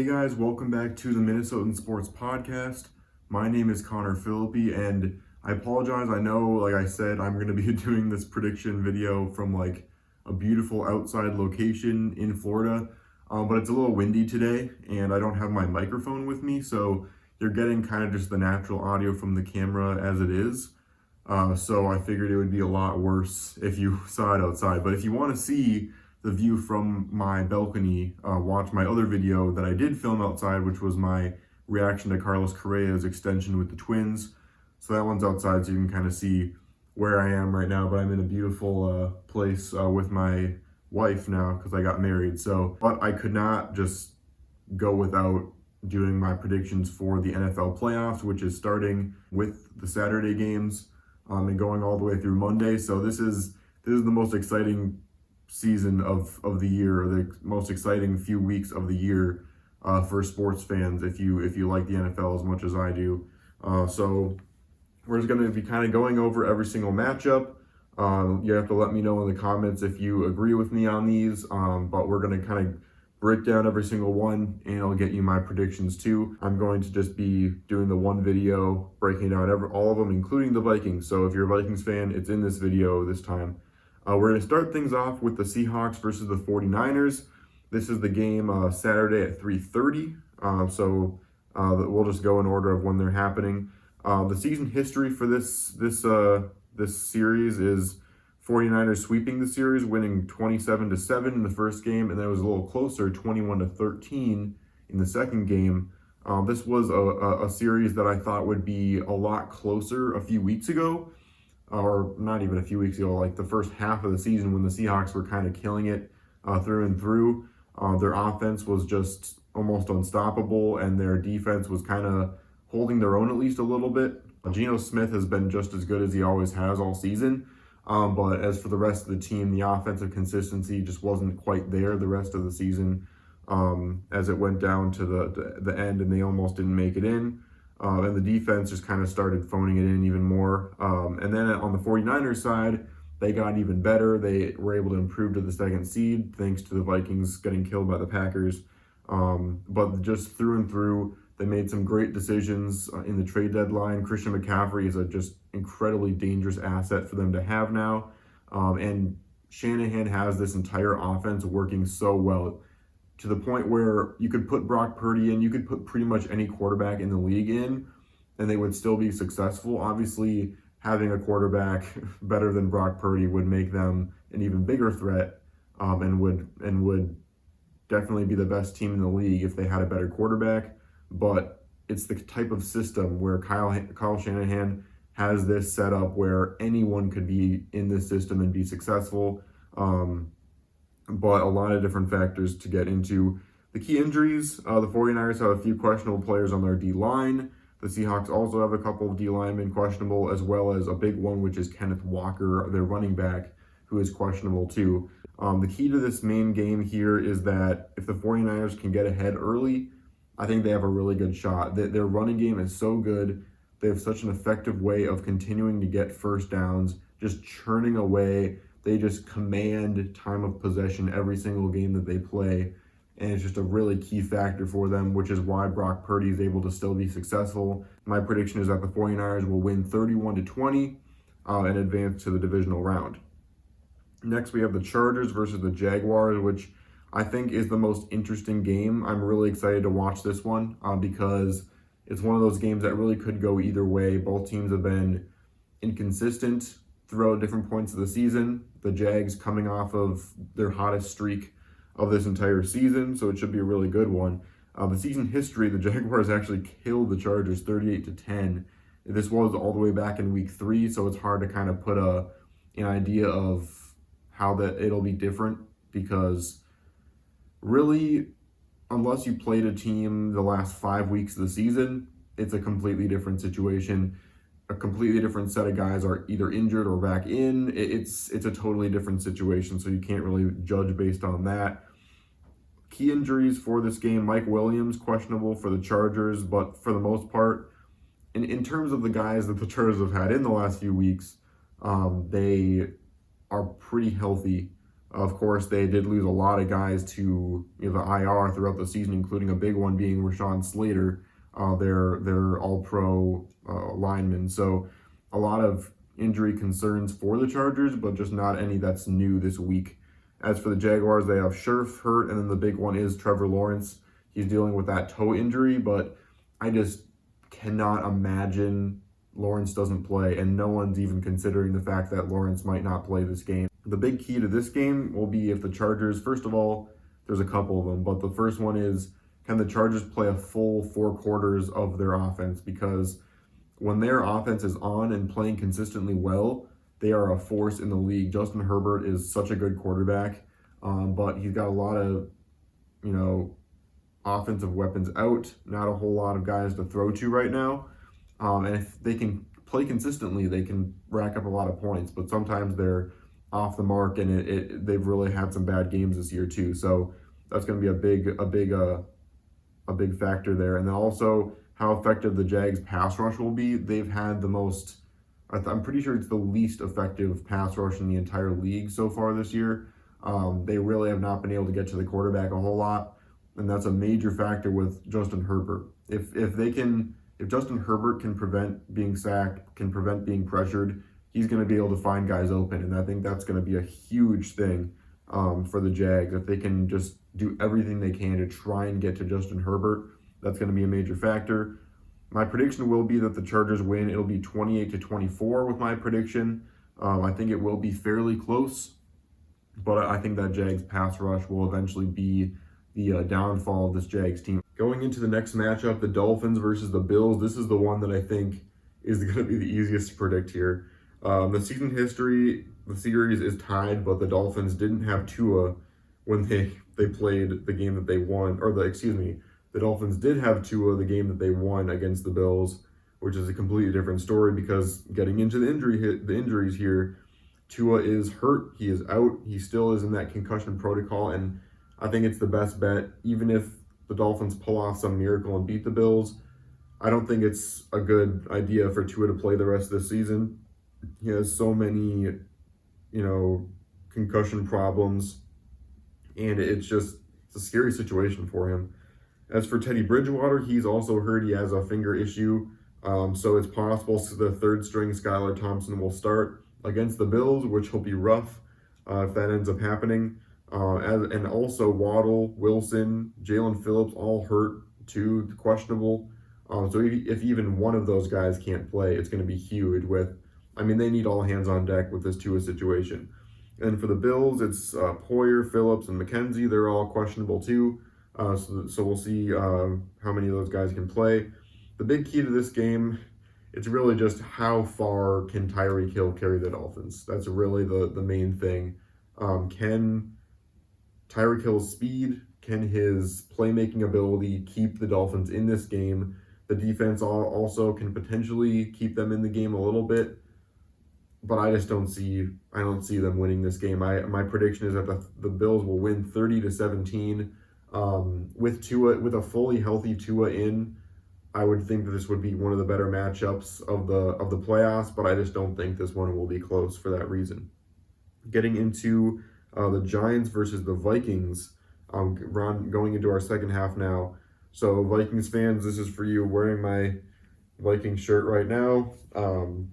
guys, welcome back to the Minnesotan Sports Podcast. My name is Connor Philippi, and I apologize. I know, like I said, I'm going to be doing this prediction video from a beautiful outside location in Florida, but it's a little windy today, and I don't have my microphone with me, so you're getting kind of just the natural audio from the camera as it is. So I figured it would be a lot worse if you saw it outside. But if you want to see the view from my balcony, watch my other video that I did film outside, which was my reaction to Carlos Correa's extension with the Twins. So that one's outside, so you can kind of see where I am right now. But I'm in a beautiful place with my wife now because I got married. But I could not just go without doing my predictions for the NFL playoffs, which is starting with the Saturday games and going all the way through Monday. So this is the most exciting season of the year, or the most exciting few weeks of the year for sports fans if you like the NFL as much as I do. So we're just going to be kind of going over every single matchup. You have to let me know in the comments if you agree with me on these, but we're going to kind of break down every single one, and I'll get you my predictions too. I'm going to just be doing the one video breaking down all of them, including the Vikings. So if you're a Vikings fan, it's in this video this time. We're going to start things off with the Seahawks versus the 49ers. This is the game Saturday at 3:30. So we'll just go in order of when they're happening. The season history for this series is 49ers sweeping the series, winning 27-7 in the first game, and then it was a little closer, 21-13 in the second game. This was a series that I thought would be a lot closer a few weeks ago. Or not even a few weeks ago, like the first half of the season when the Seahawks were kind of killing it through and through. Their offense was just almost unstoppable, and their defense was kind of holding their own at least a little bit. Geno Smith has been just as good as he always has all season, but as for the rest of the team, the offensive consistency just wasn't quite there the rest of the season as it went down to the end, and they almost didn't make it in. And the defense just kind of started phoning it in even more. And then on the 49ers side, they got even better. They were able to improve to the second seed thanks to the Vikings getting killed by the Packers. But just through and through, they made some great decisions in the trade deadline. Christian McCaffrey is a just incredibly dangerous asset for them to have now. And Shanahan has this entire offense working so well, to the point where you could put Brock Purdy in, you could put pretty much any quarterback in the league in, and they would still be successful. Obviously, having a quarterback better than Brock Purdy would make them an even bigger threat, and would definitely be the best team in the league if they had a better quarterback. But it's the type of system where Kyle Shanahan has this set up where anyone could be in this system and be successful. But a lot of different factors to get into. The key injuries, the 49ers have a few questionable players on their D-line. The Seahawks also have a couple of D-linemen questionable, as well as a big one, which is Kenneth Walker, their running back, who is questionable too. The key to this main game here is that if the 49ers can get ahead early, I think they have a really good shot. Their running game is so good. They have such an effective way of continuing to get first downs, just churning away. They just command time of possession every single game that they play, and it's just a really key factor for them, which is why Brock Purdy is able to still be successful. My prediction is that the 49ers will win 31-20 and advance to the divisional round. Next, we have the Chargers versus the Jaguars, which I think is the most interesting game. I'm really excited to watch this one because it's one of those games that really could go either way. Both teams have been inconsistent throughout different points of the season. The Jags coming off of their hottest streak of this entire season, so it should be a really good one. The season history, the Jaguars actually killed the Chargers 38-10. This was all the way back in week 3, so it's hard to kind of put an idea of how that it'll be different, because really, unless you played a team the last 5 weeks of the season, it's a completely different situation. A completely different set of guys are either injured or back in. It's a totally different situation, so you can't really judge based on that. Key injuries for this game: Mike Williams, questionable for the Chargers, but for the most part, in terms of the guys that the Chargers have had in the last few weeks, they are pretty healthy. Of course, they did lose a lot of guys to the IR throughout the season, including a big one being Rashawn Slater, their All-Pro lineman. So a lot of injury concerns for the Chargers, but just not any that's new this week. As for the Jaguars, they have Scherf hurt, and then the big one is Trevor Lawrence. He's dealing with that toe injury, but I just cannot imagine Lawrence doesn't play, and no one's even considering the fact that Lawrence might not play this game. The big key to this game will be if the Chargers, first of all, there's a couple of them, but the first one is, can the Chargers play a full 4 quarters of their offense? Because when their offense is on and playing consistently well, they are a force in the league. Justin Herbert is such a good quarterback, but he's got a lot of, offensive weapons out, not a whole lot of guys to throw to right now. And if they can play consistently, they can rack up a lot of points, but sometimes they're off the mark, and they've really had some bad games this year too. So that's going to be a big factor there. And then also how effective the Jags pass rush will be. They've had the most, I'm pretty sure it's the least effective pass rush in the entire league so far this year. They really have not been able to get to the quarterback a whole lot, and that's a major factor with Justin Herbert. If Justin Herbert can prevent being sacked, can prevent being pressured, he's going to be able to find guys open, and I think that's going to be a huge thing for the Jags. If they can just do everything they can to try and get to Justin Herbert, that's going to be a major factor. My prediction will be that the Chargers win. It'll be 28-24 with my prediction. I think it will be fairly close, but I think that Jags pass rush will eventually be the downfall of this Jags team. Going into the next matchup, the Dolphins versus the Bills, this is the one that I think is going to be the easiest to predict here. The season history, the series is tied, but the Dolphins didn't have Tua when they played the game that they won, the Dolphins did have Tua the game that they won against the Bills, which is a completely different story because getting into the injuries here, Tua is hurt, he is out, he still is in that concussion protocol, and I think it's the best bet. Even if the Dolphins pull off some miracle and beat the Bills, I don't think it's a good idea for Tua to play the rest of the season. He has so many, concussion problems, and it's a scary situation for him. As for Teddy Bridgewater, he's also heard he has a finger issue, so it's possible the third string Skylar Thompson will start against the Bills, which will be rough if that ends up happening. And also Waddle, Wilson, Jalen Phillips, all hurt too, questionable. So if even one of those guys can't play, it's going to be huge. They need all hands on deck with this Tua situation. And for the Bills, it's Poyer, Phillips, and McKenzie. They're all questionable too. So we'll see how many of those guys can play. The big key to this game, it's really just how far can Tyreek Hill carry the Dolphins. That's really the main thing. Can Tyreek Hill's speed, can his playmaking ability keep the Dolphins in this game? The defense also can potentially keep them in the game a little bit, but I don't see them winning this game. My prediction is that the Bills will win 30-17. With a fully healthy Tua in, I would think that this would be one of the better matchups of the playoffs, but I just don't think this one will be close for that reason. Getting into the Giants versus the Vikings, going into our second half now. So Vikings fans, this is for you. Wearing my Vikings shirt right now. And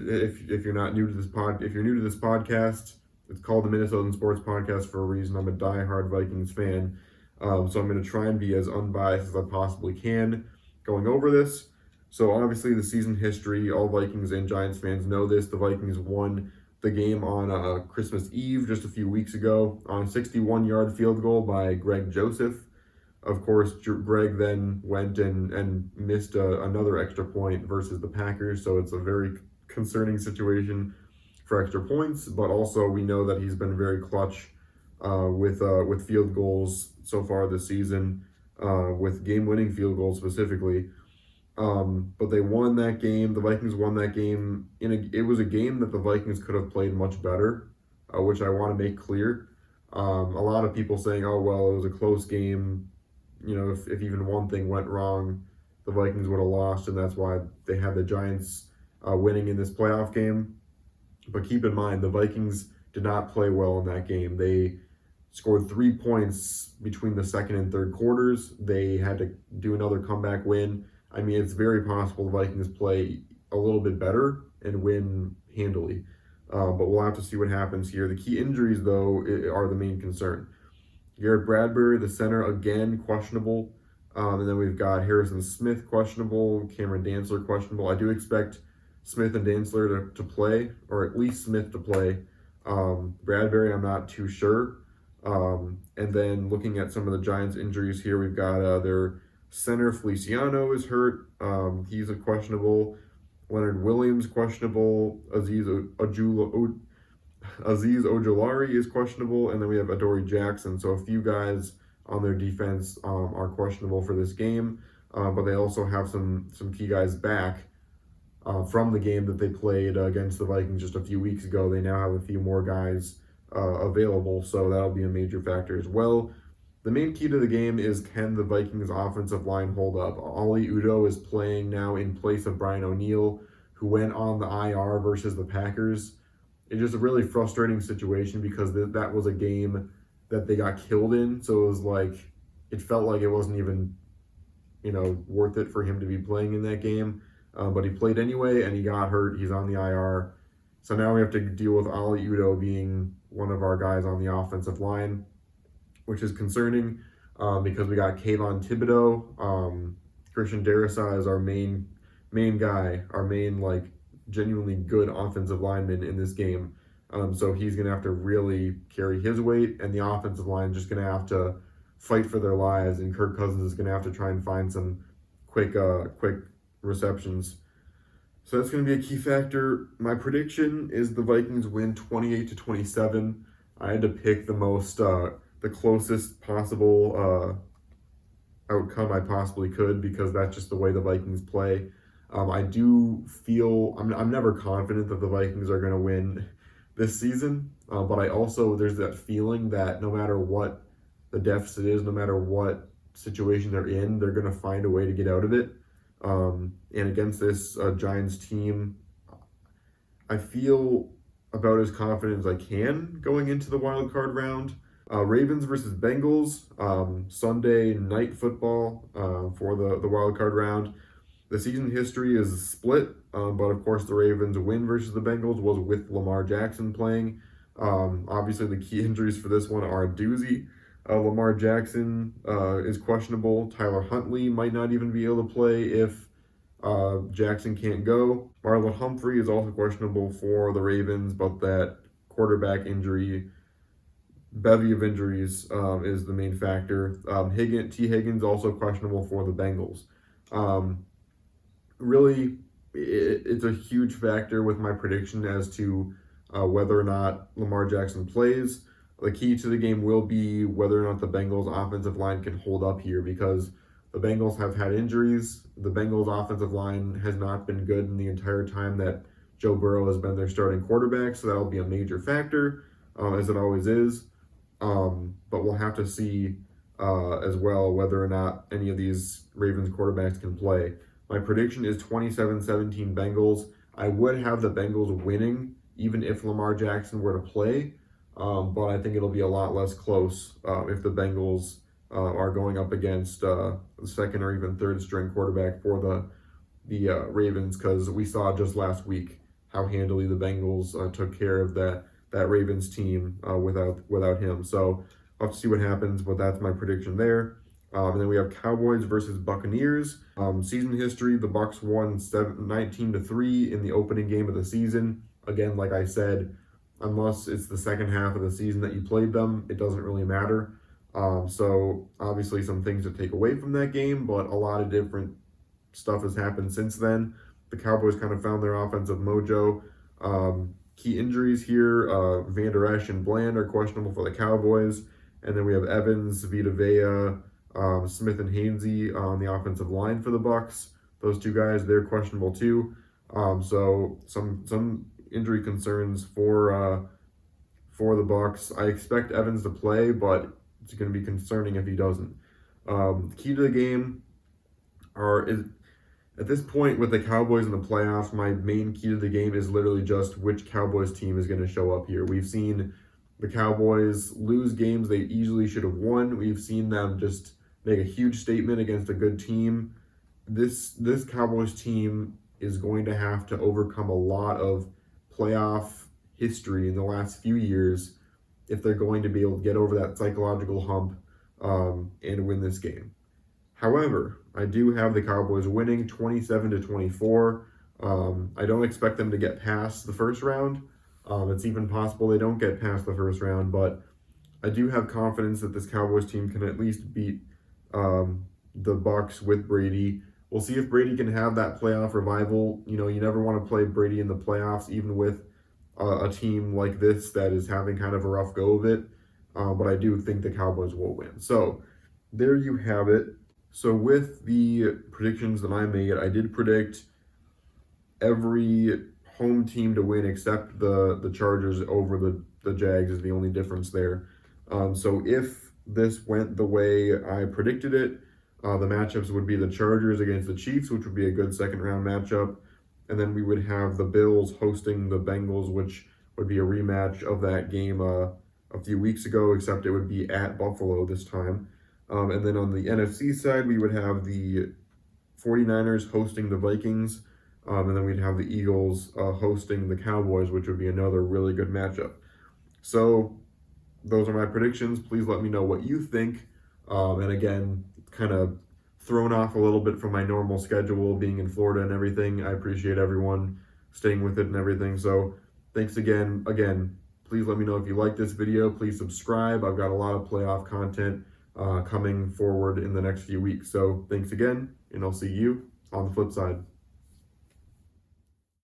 if you're not new to this if you're new to this podcast, it's called the Minnesotan Sports Podcast for a reason. I'm a diehard Vikings fan. So I'm going to try and be as unbiased as I possibly can going over this. So obviously the season history, all Vikings and Giants fans know this. The Vikings won the game on Christmas Eve just a few weeks ago on a 61-yard field goal by Greg Joseph. Of course, Greg then went and missed another extra point versus the Packers, so it's a very concerning situation for extra points, but also we know that he's been very clutch with field goals so far this season, with game-winning field goals specifically. But they won that game. The Vikings won that game. It was a game that the Vikings could have played much better, which I want to make clear. A lot of people saying, oh, well, it was a close game. If even one thing went wrong, the Vikings would have lost, and that's why they had the Giants winning in this playoff game. But keep in mind, the Vikings did not play well in that game. They scored 3 points between the second and third quarters. They had to do another comeback win. I mean, it's very possible the Vikings play a little bit better and win handily. But we'll have to see what happens here. The key injuries, though, are the main concern. Garrett Bradbury, the center, again, questionable. And then we've got Harrison Smith, questionable. Cameron Dantzler, questionable. I do expect Smith and Dantzler to play, or at least Smith to play. Bradbury, I'm not too sure. And then looking at some of the Giants' injuries here, we've got their center, Feliciano, is hurt. He's a questionable. Leonard Williams, questionable. Aziz Ojulari is questionable. And then we have Adoree Jackson. So a few guys on their defense are questionable for this game. But they also have some key guys back from the game that they played against the Vikings just a few weeks ago. They now have a few more guys available, so that'll be a major factor as well. The main key to the game is, can the Vikings offensive line hold up? Oli Udoh is playing now in place of Brian O'Neill, who went on the IR versus the Packers. It's just a really frustrating situation because that was a game that they got killed in, so it was like, it felt like it wasn't even, worth it for him to be playing in that game. But he played anyway, and he got hurt. He's on the IR. So now we have to deal with Oli Udoh being one of our guys on the offensive line, which is concerning because we got Kayvon Thibodeaux. Christian Darrisaw is our main guy, our main, genuinely good offensive lineman in this game. So he's going to have to really carry his weight, and the offensive line is just going to have to fight for their lives, and Kirk Cousins is going to have to try and find some quick receptions. So that's going to be a key factor. My prediction is the Vikings win 28-27. I had to pick the closest possible outcome I possibly could because that's just the way the Vikings play. I do feel, I'm never confident that the Vikings are going to win this season, but there's that feeling that no matter what the deficit is, no matter what situation they're in, they're going to find a way to get out of it. And against this Giants team, I feel about as confident as I can going into the wild card round. Ravens versus Bengals, Sunday night football for the wild card round. The season history is split, but of course the Ravens win versus the Bengals was with Lamar Jackson playing. Obviously the key injuries for this one are a doozy. Lamar Jackson is questionable. Tyler Huntley might not even be able to play if Jackson can't go. Marlon Humphrey is also questionable for the Ravens, but that quarterback injury, bevy of injuries, is the main factor. T. Higgins also questionable for the Bengals. Really, it's a huge factor with my prediction as to whether or not Lamar Jackson plays. The key to the game will be whether or not the Bengals offensive line can hold up here because the Bengals have had injuries. The Bengals offensive line has not been good in the entire time that Joe Burrow has been their starting quarterback, so that'll be a major factor, as it always is. But we'll have to see as well whether or not any of these Ravens quarterbacks can play. My prediction is 27-17 Bengals. I would have the Bengals winning even if Lamar Jackson were to play. But I think it'll be a lot less close if the Bengals are going up against the second or even third string quarterback for the Ravens, because we saw just last week how handily the Bengals took care of that Ravens team without him. So I'll have to see what happens, but that's my prediction there. And then we have Cowboys versus Buccaneers. Season history: the Bucs won 19-3 in the opening game of the season. Again, like I said, unless it's the second half of the season that you played them, it doesn't really matter. So obviously some things to take away from that game, but a lot of different stuff has happened since then. The Cowboys kind of found their offensive mojo. Key injuries here, Vander Esch and Bland are questionable for the Cowboys. And then we have Evans, Vita Vea, Smith and Hainsey on the offensive line for the Bucs. Those two guys, they're questionable too. So some injury concerns for the Bucs. I expect Evans to play, but it's going to be concerning if he doesn't. The key to the game At this point with the Cowboys in the playoffs, my main key to the game is literally just which Cowboys team is going to show up here. We've seen the Cowboys lose games they easily should have won. We've seen them just make a huge statement against a good team. This Cowboys team is going to have to overcome a lot of playoff history in the last few years if they're going to be able to get over that psychological hump and win this game. However, I do have the Cowboys winning 27-24. I don't expect them to get past the first round. It's even possible they don't get past the first round, but I do have confidence that this Cowboys team can at least beat the Bucs with Brady. We'll see if Brady can have that playoff revival. You know, you never want to play Brady in the playoffs, even with a team like this that is having kind of a rough go of it. But I do think the Cowboys will win. So there you have it. So with the predictions that I made, I did predict every home team to win except the Chargers over the Jags is the only difference there. So if this went the way I predicted it, the matchups would be the Chargers against the Chiefs, which would be a good second round matchup. And then we would have the Bills hosting the Bengals, which would be a rematch of that game a few weeks ago, except it would be at Buffalo this time. And then on the NFC side, we would have the 49ers hosting the Vikings. And then we'd have the Eagles hosting the Cowboys, which would be another really good matchup. So those are my predictions. Please let me know what you think. And again, kind of thrown off a little bit from my normal schedule, being in Florida and everything. I appreciate everyone staying with it and everything. So thanks again. Again, please let me know if you like this video. Please subscribe. I've got a lot of playoff content coming forward in the next few weeks. So thanks again, and I'll see you on the flip side.